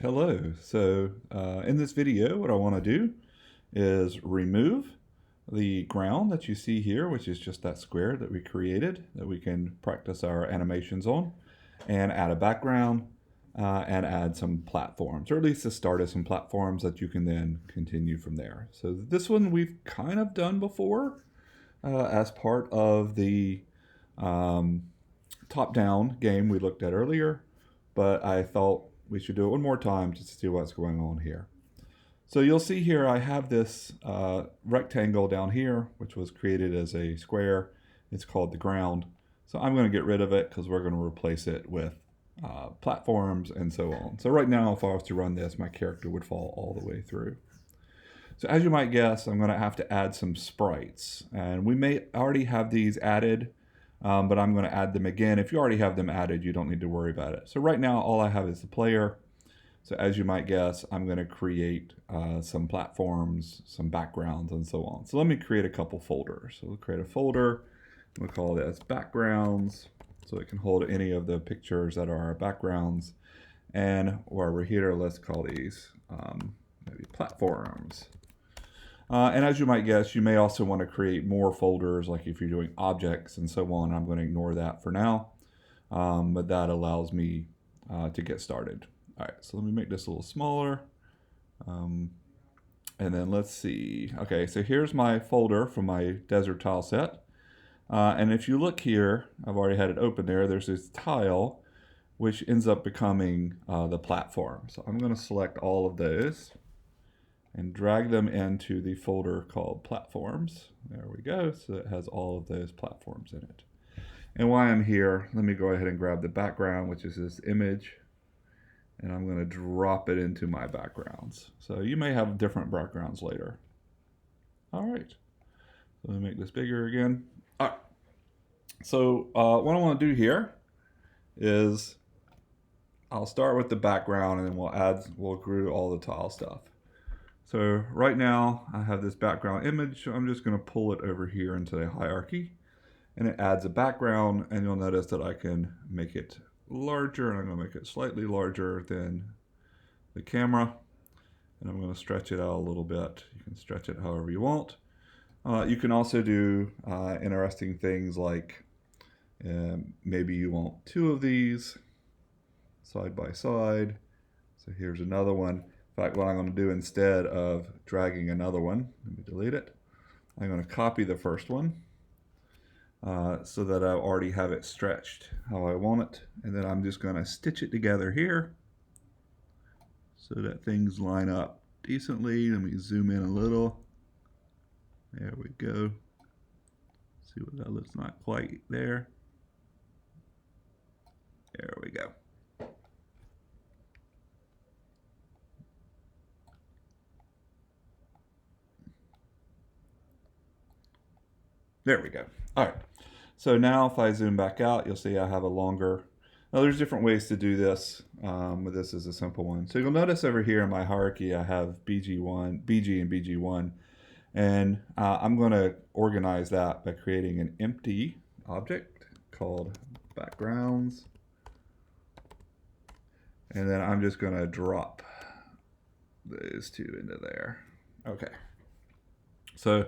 Hello. In this video, what I want to do is remove the ground that you see here, which is just that square that we created that we can practice our animations on, and add a background and add some platforms, or at least the start of some platforms that you can then continue from there. So this one we've kind of done before as part of the um, top-down game we looked at earlier, but I thought we should do it one more time just to see what's going on here. So you'll see here I have this rectangle down here, which was created as a square. It's called the ground. So I'm going to get rid of it because we're going to replace it with platforms and so on. So right now, if I was to run this, my character would fall all the way through. So as you might guess, I'm going to have to add some sprites. And we may already have these added, but I'm going to add them again. If you already have them added, you don't need to worry about it. So right now, all I have is the player. So as you might guess, I'm going to create some platforms, some backgrounds, and so on. So let me create a couple folders. So we'll create a folder. We'll call this backgrounds. So it can hold any of the pictures that are our backgrounds. And while we're here, let's call these maybe platforms. And as you might guess, you may also want to create more folders, like if you're doing objects and so on. I'm going to ignore that for now, but that allows me to get started. All right, so let me make this a little smaller. And then let's see. Okay, so here's my folder for my desert tile set. And if you look here, I've already had it open there. There's this tile, which ends up becoming the platform. So I'm going to select all of those and drag them into the folder called platforms. There we go. So it has all of those platforms in it. And while I'm here, let me go ahead and grab the background, which is this image, and I'm going to drop it into my backgrounds. So you may have different backgrounds later. All right. So let me make this bigger again. All right. So what I want to do here is I'll start with the background, and then we'll glue all the tile stuff. So right now I have this background image. So I'm just going to pull it over here into the hierarchy, and it adds a background, and you'll notice that I can make it larger, and I'm going to make it slightly larger than the camera, and I'm going to stretch it out a little bit. You can stretch it however you want. You can also do interesting things like maybe you want two of these side by side. So here's another one. In fact, what I'm going to do instead of dragging another one, let me delete it. I'm going to copy the first one so that I already have it stretched how I want it. And then I'm just going to stitch it together here so that things line up decently. Let me zoom in a little. There we go. See what that looks not quite there. There we go. There we go. All right. So now if I zoom back out, you'll see I have a longer. Now there's different ways to do this, but this is a simple one. So you'll notice over here in my hierarchy, I have BG1, BG and BG1. And I'm going to organize that by creating an empty object called backgrounds. And then I'm just going to drop those two into there. Okay. So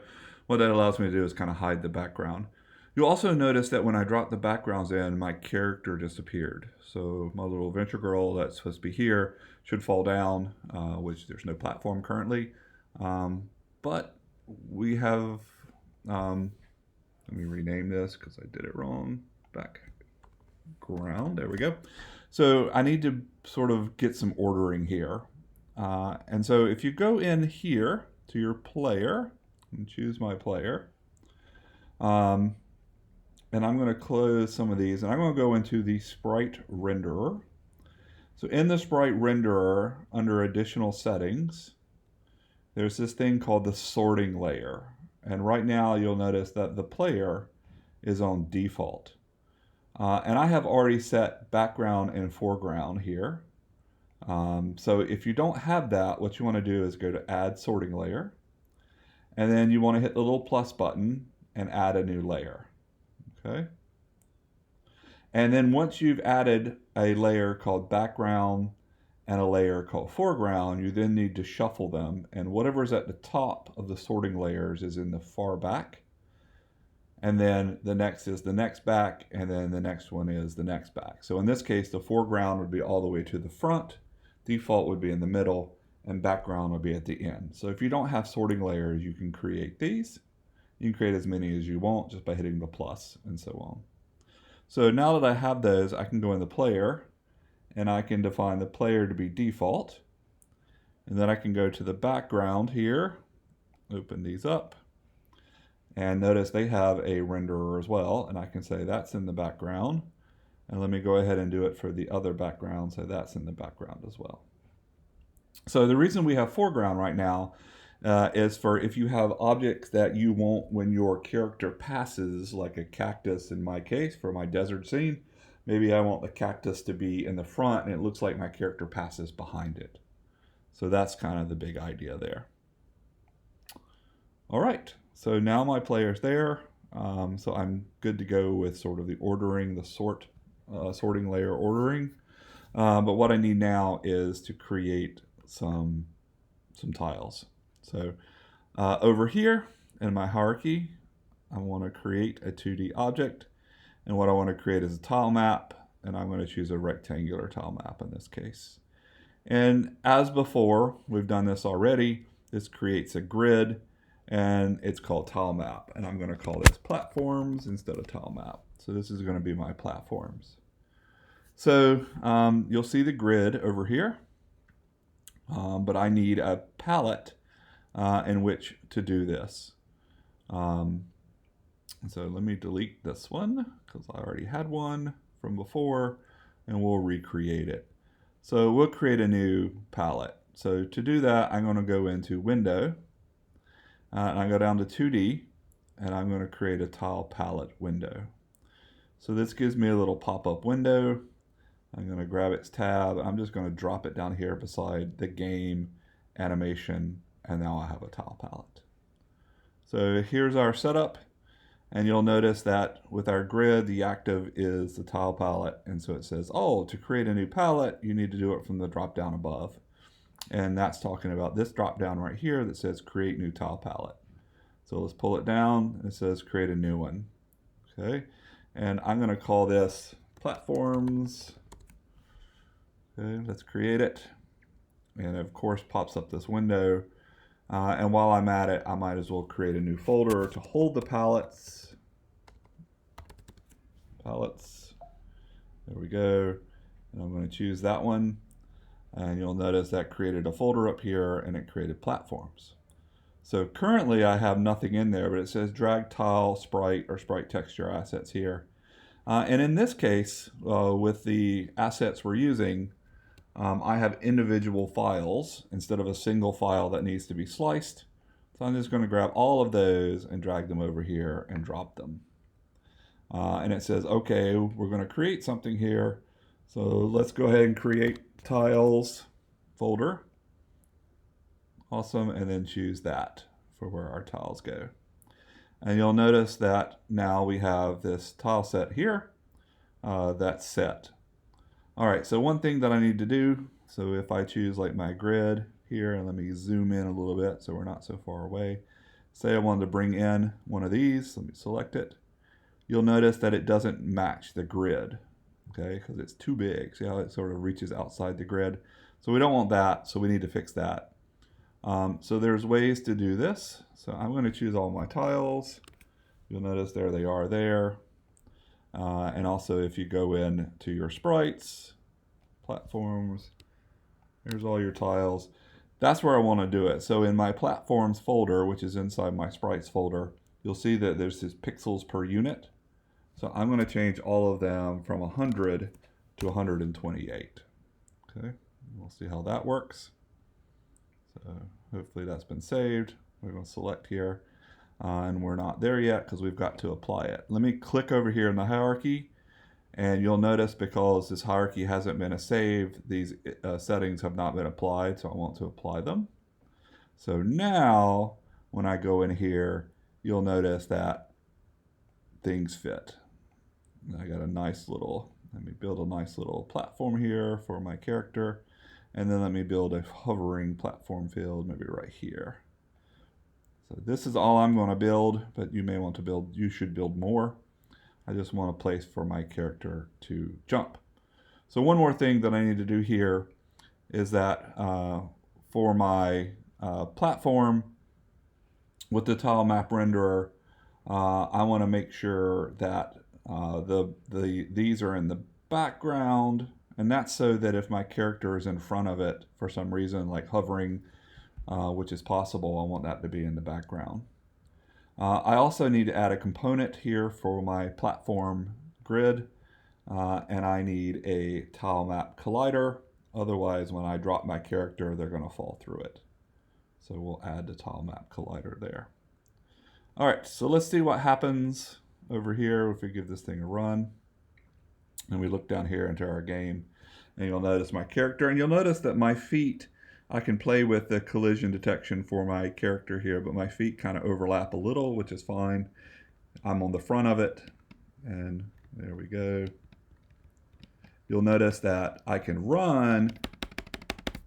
what that allows me to do is kind of hide the background. You'll also notice that when I drop the backgrounds in, my character disappeared. So my little adventure girl that's supposed to be here should fall down, which there's no platform currently. But we have, let me rename this because I did it wrong. Background, there we go. So I need to sort of get some ordering here. And so if you go in here to your player and choose my player, and I'm going to close some of these, and I'm going to go into the sprite renderer. So in the sprite renderer, under additional settings, there's this thing called the sorting layer. And right now you'll notice that the player is on default. And I have already set background and foreground here. So if you don't have that, what you want to do is go to add sorting layer. And then you want to hit the little plus button and add a new layer. Okay. And then once you've added a layer called background and a layer called foreground, you then need to shuffle them, and whatever is at the top of the sorting layers is in the far back, and then the next is the next back, and then the next one is the next back. So in this case, the foreground would be all the way to the front, default would be in the middle, and background would be at the end. So if you don't have sorting layers, you can create these. You can create as many as you want just by hitting the plus and so on. So now that I have those, I can go in the player, and I can define the player to be default. And then I can go to the background here, open these up, and notice they have a renderer as well, and I can say that's in the background. And let me go ahead and do it for the other background, so that's in the background as well. So the reason we have foreground right now is for if you have objects that you want when your character passes, like a cactus in my case for my desert scene. Maybe I want the cactus to be in the front and it looks like my character passes behind it. So that's kind of the big idea there. All right, so now my player's there. So I'm good to go with sort of the ordering, the sorting layer ordering. But what I need now is to create some tiles. So over here in my hierarchy, I want to create a 2D object. And what I want to create is a tile map, and I'm going to choose a rectangular tile map in this case. And as before, we've done this already. This creates a grid, and it's called tile map. And I'm going to call this platforms instead of tile map. So this is going to be my platforms. So you'll see the grid over here, but I need a palette in which to do this. So let me delete this one because I already had one from before, and we'll recreate it. So we'll create a new palette. So to do that, I'm going to go into Window, and I go down to 2D, and I'm going to create a tile palette window. So this gives me a little pop-up window. I'm going to grab its tab. I'm just going to drop it down here beside the game animation, and now I have a tile palette. So here's our setup. And you'll notice that with our grid, the active is the tile palette. And so it says, oh, to create a new palette, you need to do it from the drop down above. And that's talking about this drop down right here that says create new tile palette. So let's pull it down. It says create a new one. Okay. And I'm going to call this platforms. Okay, let's create it. And of course pops up this window. And while I'm at it, I might as well create a new folder to hold the palettes. There we go. And I'm going to choose that one. And you'll notice that created a folder up here, and it created platforms. So currently I have nothing in there, but it says drag tile sprite or sprite texture assets here. And in this case, with the assets we're using, I have individual files instead of a single file that needs to be sliced. So I'm just going to grab all of those and drag them over here and drop them. And it says, okay, we're going to create something here. So let's go ahead and create tiles folder. Awesome. And then choose that for where our tiles go. And you'll notice that now we have this tile set here that's set. All right, so one thing that I need to do, so if I choose like my grid here, and let me zoom in a little bit so we're not so far away. Say I wanted to bring in one of these, let me select it. You'll notice that it doesn't match the grid, okay, because it's too big. See how it sort of reaches outside the grid? So we don't want that, so we need to fix that. So there's ways to do this. So I'm going to choose all my tiles. You'll notice there they are there. And also if you go in to your sprites, platforms, here's all your tiles. That's where I want to do it. So in my platforms folder, which is inside my sprites folder, you'll see that there's this pixels per unit. So I'm going to change all of them from 100 to 128. Okay, we'll see how that works. So hopefully that's been saved. We're going to select here. And we're not there yet because we've got to apply it. Let me click over here in the hierarchy, and you'll notice because this hierarchy hasn't been saved, these settings have not been applied, so I want to apply them. So now when I go in here, you'll notice that things fit. I got a nice little, let me build a nice little platform here for my character. And then let me build a hovering platform field, maybe right here. So this is all I'm going to build, but you may want to build, you should build more. I just want a place for my character to jump. So one more thing that I need to do here is that for my platform with the tile map renderer, I want to make sure that these are in the background, and that's so that if my character is in front of it for some reason, like hovering, which is possible, I want that to be in the background. I also need to add a component here for my platform grid, and I need a tile map collider. Otherwise, when I drop my character, they're going to fall through it. So we'll add the tile map collider there. All right, so let's see what happens over here if we give this thing a run. And we look down here into our game, and you'll notice my character, and you'll notice that my feet, I can play with the collision detection for my character here, but my feet kind of overlap a little, which is fine. I'm on the front of it, and there we go. You'll notice that I can run,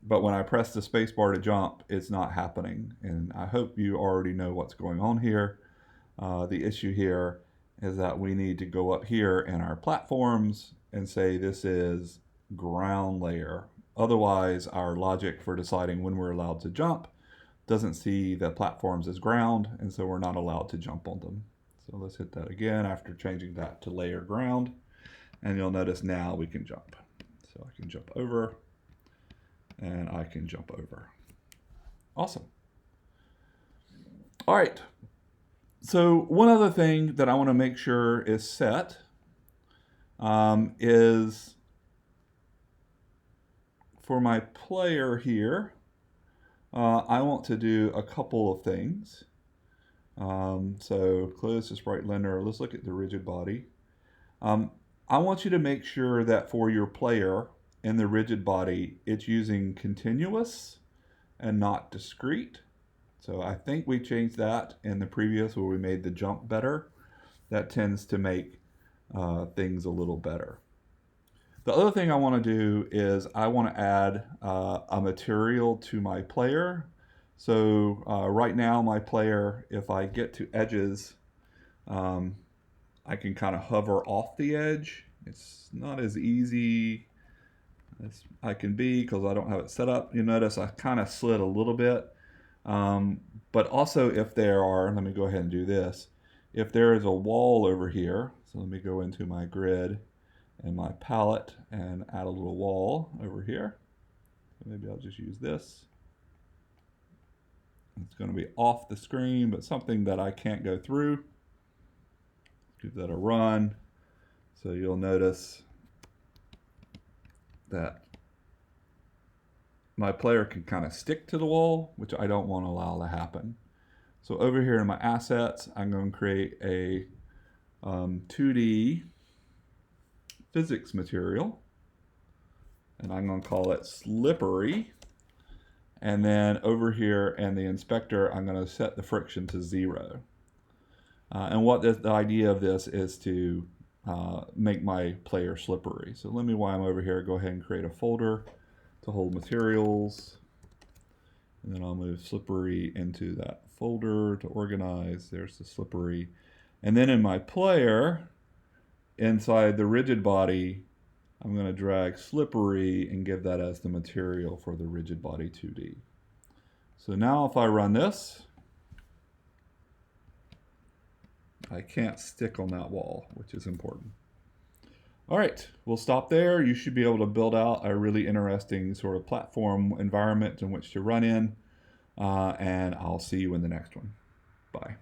but when I press the space bar to jump, it's not happening. And I hope you already know what's going on here. The issue here is that we need to go up here in our platforms and say this is ground layer. Otherwise, our logic for deciding when we're allowed to jump doesn't see the platforms as ground, and so we're not allowed to jump on them. So let's hit that again after changing that to layer ground. And you'll notice now we can jump. So I can jump over, and I can jump over. Awesome. All right. So one other thing that I want to make sure is set is for my player here, I want to do a couple of things. So close the sprite blender. Let's look at the rigid body. I want you to make sure that for your player in the rigid body, it's using continuous and not discrete. So I think we changed that in the previous where we made the jump better. That tends to make things a little better. The other thing I want to do is I want to add a material to my player. So right now my player, if I get to edges, I can kind of hover off the edge. It's not as easy as I can be because I don't have it set up. You notice I kind of slid a little bit. But also if there are, let me go ahead and do this. If there is a wall over here, so let me go into my grid and my palette and add a little wall over here. Maybe I'll just use this. It's going to be off the screen, but something that I can't go through. Give that a run. So you'll notice that my player can kind of stick to the wall, which I don't want to allow to happen. So over here in my assets, I'm going to create a 2D physics material, and I'm going to call it slippery. And then over here in the inspector, I'm going to set the friction to 0. And what the idea of this is to make my player slippery. So let me, while I'm over here, go ahead and create a folder to hold materials. And then I'll move slippery into that folder to organize. There's the slippery. And then in my player, inside the rigid body, I'm going to drag slippery and give that as the material for the rigid body 2D. So now if I run this, I can't stick on that wall, which is important. All right, we'll stop there. You should be able to build out a really interesting sort of platform environment in which to run in, and I'll see you in the next one. Bye.